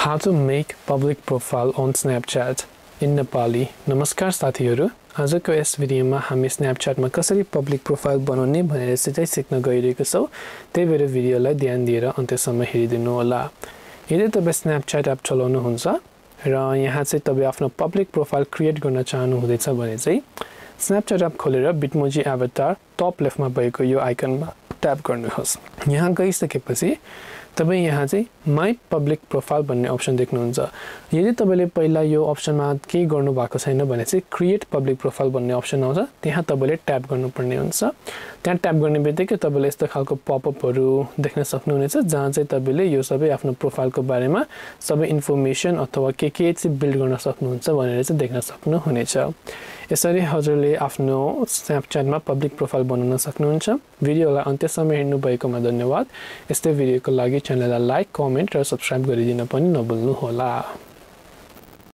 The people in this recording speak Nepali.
How to make public profile on Snapchat in Nepali. नमस्कार साथीहरु, आजको यस भिडियोमा हामी स्न्यापच्याटमा कसरी पब्लिक प्रोफाइल बनाउने भनेर चाहिँ सिक्न गइरहेको छौं। त्यही भएर भिडियोलाई ध्यान दिएर अन्त्यसम्म हेरिदिनु होला। यदि तपाई स्न्यापच्याट एप चलाउनुहुन्छ र यहाँ चाहिँ तपाई आफ्नो पब्लिक प्रोफाइल क्रिएट गर्न चाहनु हुँदैछ भने चाहिँ स्न्यापच्याट एप खोलेर बिटमोजी एभाटार टप लेफ्टमा भएको यो आइकनमा ट्याप गर्नुहोस्। यहाँ गइसकेपछि तपाई यहाँ चाहिँ माई पब्लिक प्रोफाइल भन्ने अप्सन देख्नुहुन्छ। यदि तपाईले पहिला यो अप्सनमा केही गर्नु भएको छैन भने चाहिँ क्रिएट पब्लिक प्रोफाइल भन्ने अप्सन आउँछ, त्यहाँ तपाईले ट्याप गर्नुपर्ने हुन्छ। त्यहाँ ट्याप गर्ने बित्तिकै तपाईले यस्तो खालको पपअपहरु देख्न सक्नुहुनेछ जहाँ चाहिँ तपाईले यो सबै आफ्नो प्रोफाइलको बारेमा सबै इन्फर्मेसन अथवा के चाहिँ बिल्ड गर्न सक्नुहुन्छ भनेर चाहिँ देख्न सक्नुहुनेछ। यसरी हजुरले आफ्नो स्न्यापच्याटमा पब्लिक प्रोफाइल बनाउन सक्नुहुन्छ। भिडियोलाई अन्त्यसम्म हेर्नु भएकोमा धन्यवाद। यस्तै भिडियोको लागि च्यानललाई लाइक, कमेन्ट र सब्स्क्राइब गरिदिन पनि नभुल्नु होला।